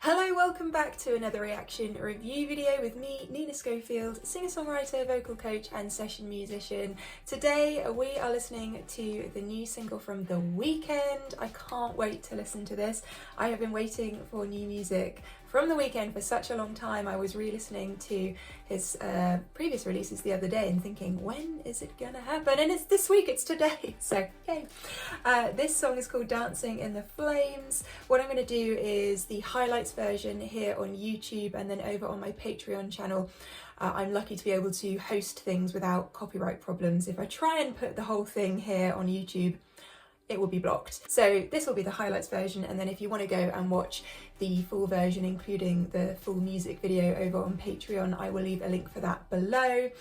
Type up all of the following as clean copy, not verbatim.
Hello, welcome back to another reaction review video with me, Nina Schofield, singer-songwriter, vocal coach and session musician. Today we are listening to the new single from The WEEKND. I can't wait to listen to this. I have been waiting for new music from The WEEKND for such a long time. I was re-listening to his previous releases the other day and thinking, when is it gonna happen? And it's this week, it's today, so yay. This song is called Dancing in the Flames. What I'm gonna do is the highlights version here on YouTube and then over on my Patreon channel. I'm lucky to be able to host things without copyright problems. If I try and put the whole thing here on YouTube, it will be blocked. So this will be the highlights version, and then if you want to go and watch the full version, including the full music video over on Patreon, I will leave a link for that below.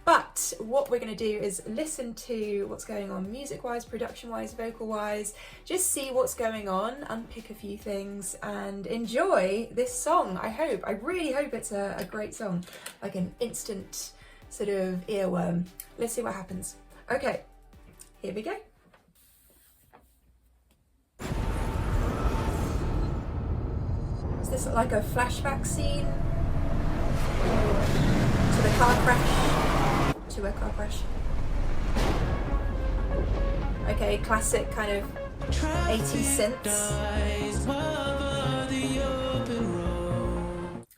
But what we're going to do is listen to what's going on music-wise, production-wise, vocal-wise, just see what's going on, unpick a few things, and enjoy this song, I hope. I really hope it's a great song, like an instant sort of earworm. Let's see what happens. Okay, here we go. Is this like a flashback scene to the car crash? To a car crash. Okay, classic kind of 80s synths.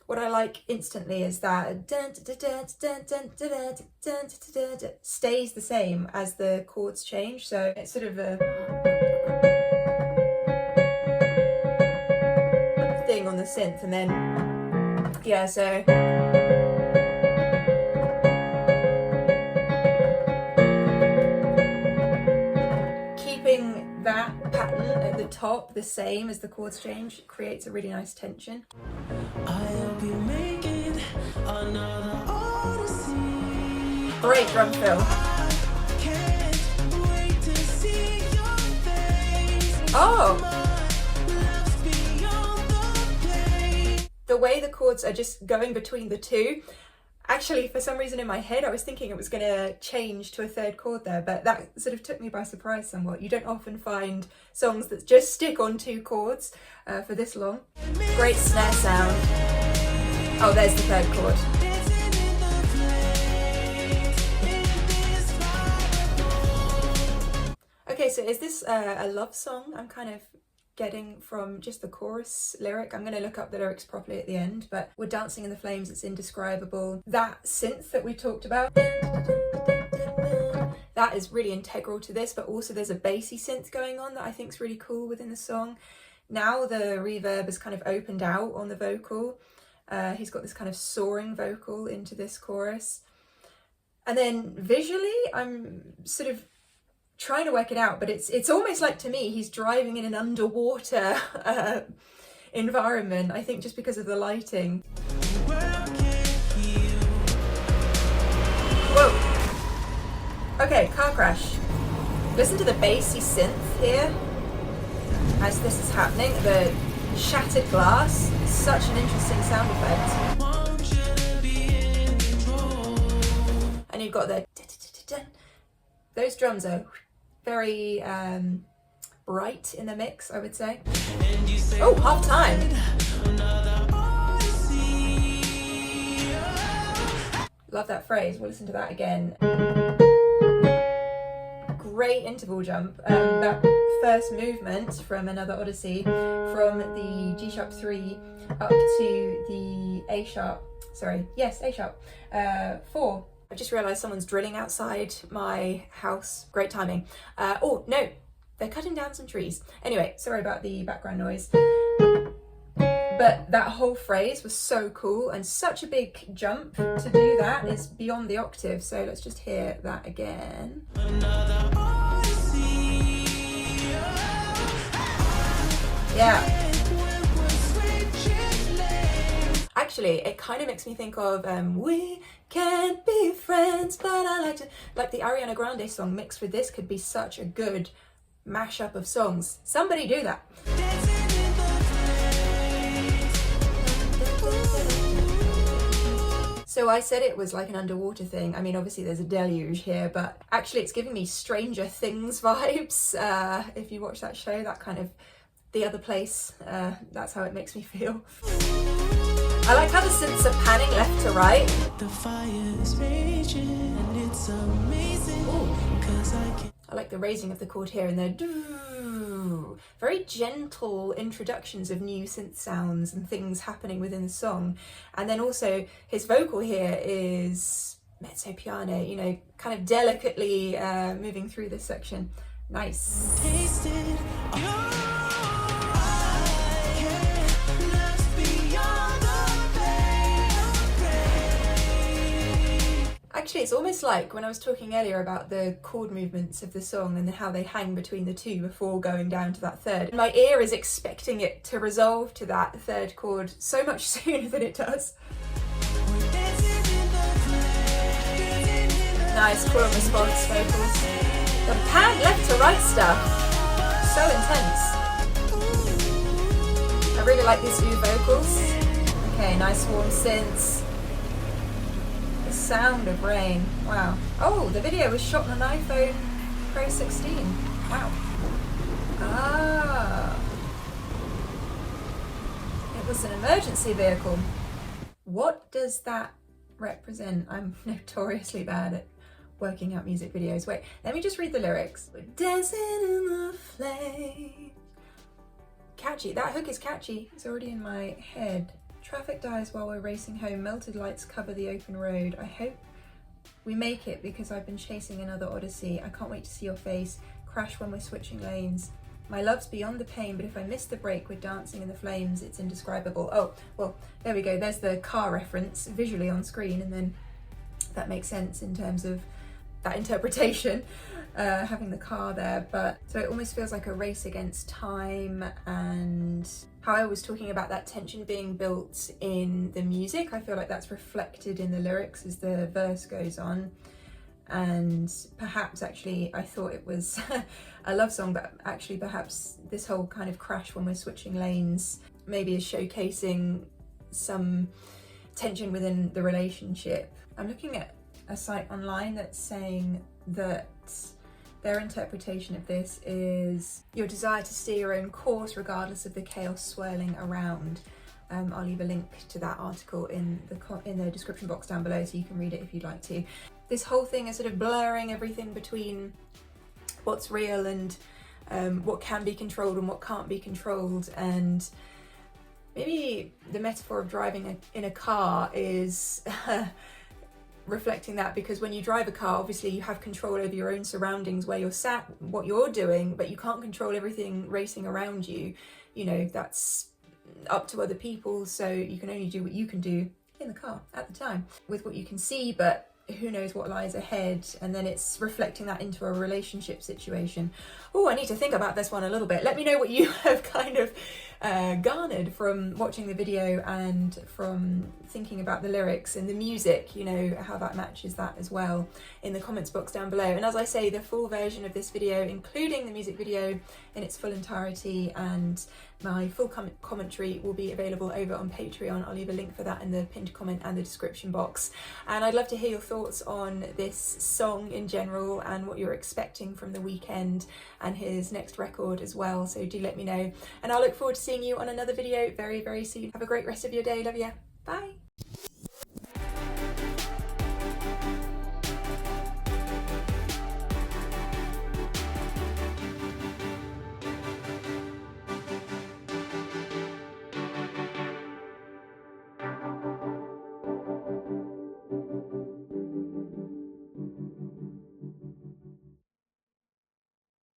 What I like instantly is that stays the same as the chords change, so it's sort of a thing on the synth, and then yeah, so keeping that pattern at the top the same as the chords change creates a really nice tension. I'll be making another odyssey. Great drum fill. Oh! The way the chords are just going between the two, actually for some reason in my head I was thinking it was going to change to a third chord there, but that sort of took me by surprise somewhat. You don't often find songs that just stick on two chords for this long. Great snare sound. Oh, there's the third chord. Okay, so is this a love song? I'm kind of getting from just the chorus lyric. I'm going to look up the lyrics properly at the end, but we're dancing in the flames, it's indescribable. That synth that we talked about, that is really integral to this, but also there's a bassy synth going on that I think is really cool within the song. Now the reverb is kind of opened out on the vocal. He's got this kind of soaring vocal into this chorus. And then visually, I'm sort of trying to work it out, but it's almost like, to me, he's driving in an underwater environment, I think just because of the lighting. Whoa! Okay, car crash. Listen to the bassy synth here as this is happening. The shattered glass, such an interesting sound effect. And you've got the those drums are very bright in the mix, I would say. Oh, half time. Love that phrase. We'll listen to that again. Great interval jump. That first movement from Another Odyssey, from the G sharp 3 up to the A sharp, sorry, yes, A sharp 4. I just realised someone's drilling outside my house. Great timing. Oh, no, they're cutting down some trees. Anyway, sorry about the background noise. But that whole phrase was so cool, and such a big jump to do that is beyond the octave. So let's just hear that again. Yeah. Actually, it kind of makes me think of We Can't Be Friends, but I like to... Like the Ariana Grande song mixed with this could be such a good mashup of songs. Somebody do that. So I said it was like an underwater thing. I mean, obviously there's a deluge here, but actually it's giving me Stranger Things vibes. If you watch that show, that kind of the other place. That's how it makes me feel. I like how the synths are panning left to right. The fire's raging and it's amazing. I like the raising of the chord here and there. Very gentle introductions of new synth sounds and things happening within the song. And then also his vocal here is mezzo piano, you know, kind of delicately moving through this section. Nice. Tasted Actually, it's almost like when I was talking earlier about the chord movements of the song and how they hang between the two before going down to that third. My ear is expecting it to resolve to that third chord so much sooner than it does. Nice call and response vocals. The pan left to right stuff. So intense. I really like these new vocals. Okay, nice warm synths. The sound of rain. Wow. Oh, the video was shot on an iPhone Pro 16. Wow. Ah. It was an emergency vehicle. What does that represent? I'm notoriously bad at working out music videos. Wait, let me just read the lyrics. We're dancing in the flame. Catchy. That hook is catchy. It's already in my head. Traffic dies while we're racing home. Melted lights cover the open road. I hope we make it because I've been chasing another odyssey. I can't wait to see your face. Crash when we're switching lanes. My love's beyond the pain, but if I miss the break, we're dancing in the flames. It's indescribable. Oh, well, there we go. There's the car reference visually on screen, and then that makes sense in terms of that interpretation, having the car there. But so it almost feels like a race against time, and how I was talking about that tension being built in the music, I feel like that's reflected in the lyrics as the verse goes on. And perhaps actually I thought it was a love song, but actually perhaps this whole kind of crash when we're switching lanes maybe is showcasing some tension within the relationship. I'm looking at a site online that's saying that their interpretation of this is your desire to steer your own course regardless of the chaos swirling around. I'll leave a link to that article in the description box down below so you can read it if you'd like to. This whole thing is sort of blurring everything between what's real and what can be controlled and what can't be controlled, and maybe the metaphor of driving in a car is reflecting that, because when you drive a car, obviously you have control over your own surroundings, where you're sat, what you're doing, but you can't control everything racing around you. You know, that's up to other people, so you can only do what you can do in the car at the time with what you can see, but who knows what lies ahead. And then it's reflecting that into a relationship situation. Oh, I need to think about this one a little bit. Let me know what you have kind of garnered from watching the video and from thinking about the lyrics and the music, you know, how that matches that as well in the comments box down below. And as I say, the full version of this video, including the music video in its full entirety and my full commentary, will be available over on Patreon. I'll leave a link for that in the pinned comment and the description box. And I'd love to hear your thoughts on this song in general and what you're expecting from The Weeknd and his next record as well. So do let me know. And I'll look forward to seeing you on another video very, very soon. Have a great rest of your day. Love ya. Bye.